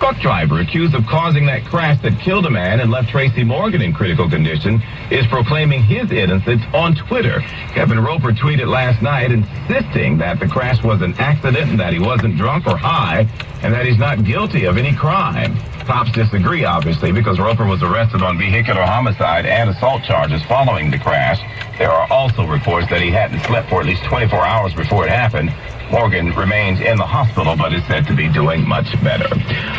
Truck driver accused of causing that crash that killed a man and left Tracy Morgan in critical condition is proclaiming his innocence on Twitter. Kevin Roper tweeted last night insisting that the crash was an accident and that he wasn't drunk or high and that he's not guilty of any crime. Cops disagree, obviously, because Roper was arrested on vehicular homicide and assault charges following the crash. There are also reports that he hadn't slept for at least 24 hours before it happened. Morgan remains in the hospital, but is said to be doing much better.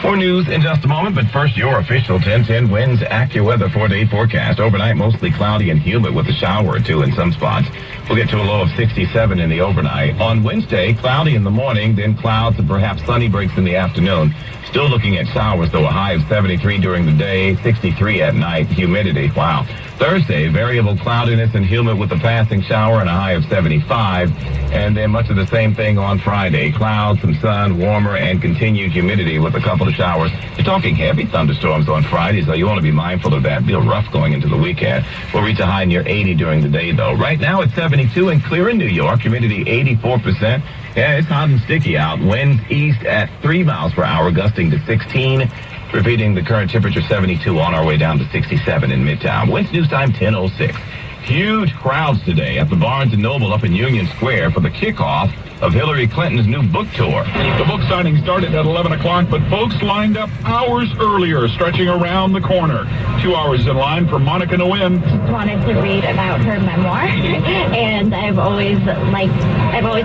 More news in just a moment, but first, your official 1010 Winds AccuWeather 4-day forecast. Overnight, mostly cloudy and humid with a shower or two in some spots. We'll get to a low of 67 in the overnight. On Wednesday, cloudy in the morning, then clouds and perhaps sunny breaks in the afternoon. Still looking at showers, though, a high of 73 during the day, 63 at night. Humidity, wow. Thursday, variable cloudiness and humid with a passing shower and a high of 75. And then much of the same thing on Friday. Clouds, some sun, warmer, and continued humidity with a couple of showers. You're talking heavy thunderstorms on Friday, so you want to be mindful of that. Be rough going into the weekend. We'll reach a high near 80 during the day, though. Right now, it's 72 and clear in New York. Humidity 84%. Yeah, it's hot and sticky out. Winds east at 3 miles per hour, gusting to 16. Repeating the current temperature 72 on our way down to 67 in Midtown. Winds news time 10:06. Huge crowds today at the Barnes & Noble up in Union Square for the kickoff of Hillary Clinton's new book tour. The book signing started at 11 o'clock, but folks lined up hours earlier, stretching around the corner. 2 hours in line for Monica Nguyen. Wanted to read about her memoir, and I've always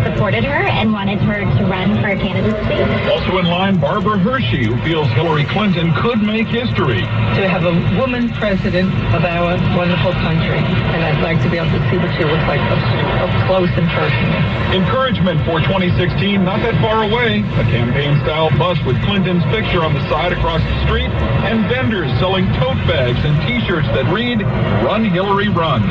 supported her and wanted her to run for candidacy. Also in line, Barbara Hershey, who feels Hillary Clinton could make history. To have a woman president of our wonderful country, and I'd like to be able to see what she looks like up close and personal. Encouragement for 2016, not that far away. A campaign-style bus with Clinton's picture on the side across the street, and vendors selling tote bags and T-shirts that read, "Run Hillary, Run."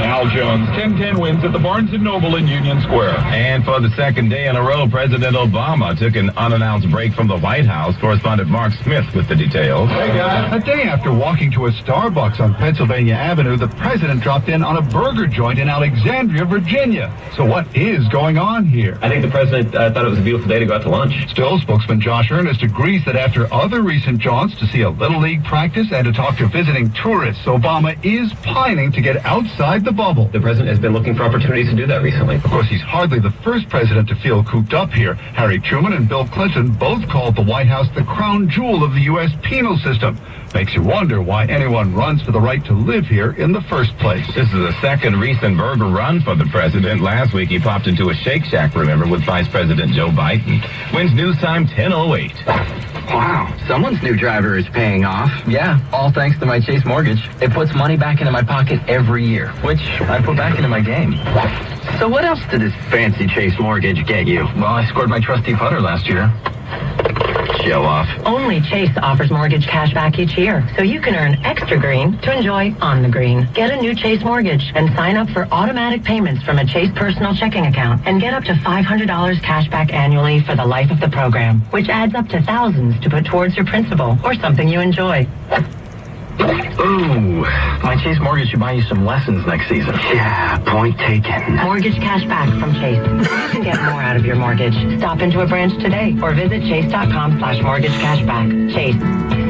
Al Jones, 1010 Winds at the Barnes & Noble in Union Square. And for the second day in a row, President Obama took an unannounced break from the White House. Correspondent Mark Smith with the details. Hey, guys. A day after walking to a Starbucks on Pennsylvania Avenue, the president dropped in on a burger joint in Alexandria, Virginia. So what is going on here? I think the president thought it was a beautiful day to go out to lunch. Still, spokesman Josh Earnest agrees that after other recent jaunts to see a Little League practice and to talk to visiting tourists, Obama is pining to get outside the bubble. The president has been looking for opportunities to do that recently. Of course, he's hardly the first president to feel cooped up here. Harry Truman and Bill Clinton both called the White House the crown jewel of the U.S. penal system. Makes you wonder why anyone runs for the right to live here in the first place. This is the second recent burger run for the president. Last week, he popped into a Shake Shack, remember, with Vice President Joe Biden. Winds news time 10:08. Wow, someone's new driver is paying off. Yeah, all thanks to my Chase mortgage. It puts money back into my pocket every year, which I put back into my game. So what else did this fancy Chase mortgage get you? Well, I scored my trusty putter last year. Show off. Only Chase offers mortgage cash back each year, so you can earn extra green to enjoy on the green. Get a new Chase mortgage and sign up for automatic payments from a Chase personal checking account and get up to $500 cash back annually for the life of the program, which adds up to thousands to put towards your principal or something you enjoy. Ooh, my Chase mortgage should buy you some lessons next season. Yeah, point taken. Mortgage cash back from Chase. You can get more out of your mortgage. Stop into a branch today or visit chase.com/mortgage cashback. Chase,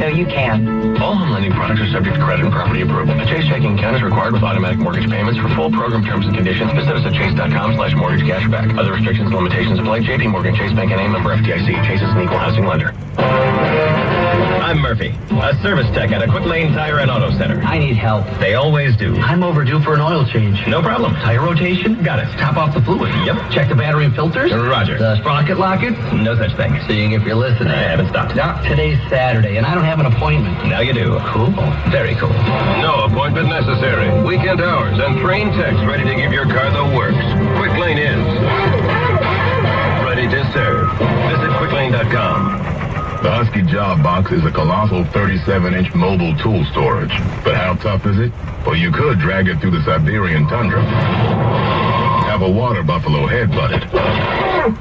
so you can. All home lending products are subject to credit and property approval. A Chase checking account is required with automatic mortgage payments. For full program terms and conditions, visit us at chase.com/mortgage cashback. Other restrictions and limitations apply. JP Morgan Chase Bank and A member FDIC. Chase is an equal housing lender. I'm Murphy, a service tech at a Quick Lane Tire and Auto Center. I need help. They always do. I'm overdue for an oil change. No problem. Tire rotation? Got it. Top off the fluid? Yep. Check the battery and filters? Roger. The sprocket locket? No such thing. Seeing if you're listening. I haven't stopped. Now, today's Saturday, and I don't have an appointment. Now you do. Cool. Very cool. No appointment necessary. Weekend hours and trained techs ready to give your car the works. Quick Lane is ready to serve. Visit quicklane.com. The Husky Job Box is a colossal 37-inch mobile tool storage. But how tough is it? Well, you could drag it through the Siberian tundra. Have a water buffalo headbutt it.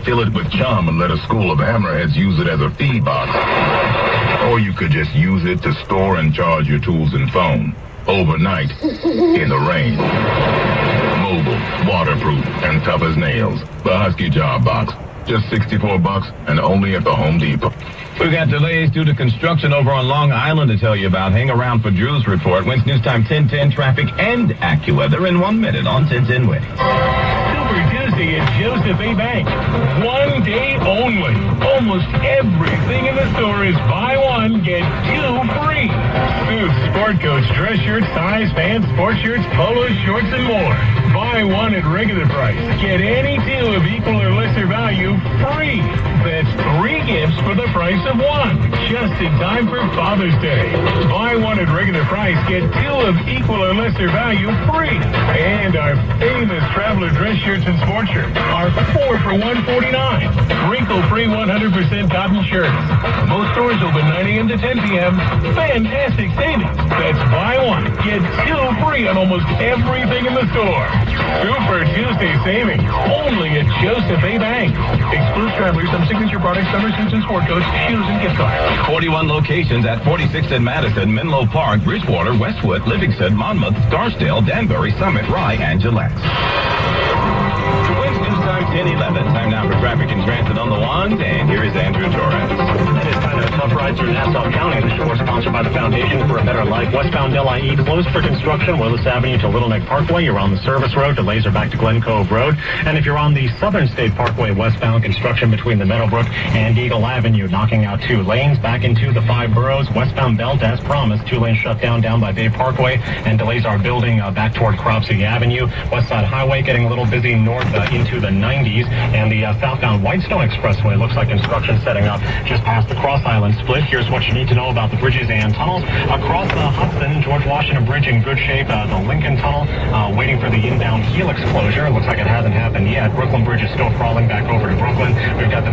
Fill it with chum and let a school of hammerheads use it as a feed box. Or you could just use it to store and charge your tools and phone. Overnight, in the rain. Mobile, waterproof, and tough as nails. The Husky Job Box. Just $64 and only at the Home Depot. We've got delays due to construction over on Long Island to tell you about. Hang around for Drew's report. Wins News Time 10:10 traffic and AccuWeather in 1 minute on 10:10 Wins. Super Tuesday at Joseph A. Bank. 1 day only. Almost everything in the store is buy one, get two free. Suits, sport coats, dress shirts, ties, pants, sports shirts, polos, shorts, and more. Buy one at regular price. Get any two of equal or lesser value free. That's 3 gifts for the price of one. Just in time for Father's Day. Buy one at regular price, get 2 of equal or lesser value free. And our famous traveler dress shirts and sports shirts are 4 for $149. Wrinkle-free 100% cotton shirts. Most stores open 9 a.m. to 10 p.m. Fantastic savings. That's buy one, get 2 free on almost everything in the store. Super Tuesday savings only at Joseph A. Bank. Excludes travelers, some signature products, summer suits and sport coats, shoes, and gift cards. 41 locations at 46th and Madison, Menlo Park, Bridgewater, Westwood, Livingston, Monmouth, Scarsdale, Danbury, Summit, Rye, and Gillette. Wins News Time 10:11. Time now for traffic and transit on the ones, and here is Andrew Torres. It is kind of a tough ride through Nassau County. The show is sponsored by the Foundation for a Better Life. Westbound LIE closed for construction. Willis Avenue to Little Neck Parkway. You're on the service road. Delays are back to Glen Cove Road. And if you're on the Southern State Parkway westbound, construction between the Meadowbrook and Eagle Avenue, knocking out 2 lanes. Back into the 5 boroughs. Westbound belt, as promised. 2 lanes shut down by Bay Parkway. And delays are building back toward Cropsey Avenue. West Side Highway getting a little busy north into the 90s. And the southbound Whitestone Expressway looks like construction setting up just past the Cross Island split. Here's what you need to know about the bridges and tunnels. Across the Hudson, George Washington Bridge in good shape. The Lincoln Tunnel waiting for the inbound Helix closure. Looks like it hasn't happened yet. Brooklyn Bridge is still crawling back over to Brooklyn. We've got the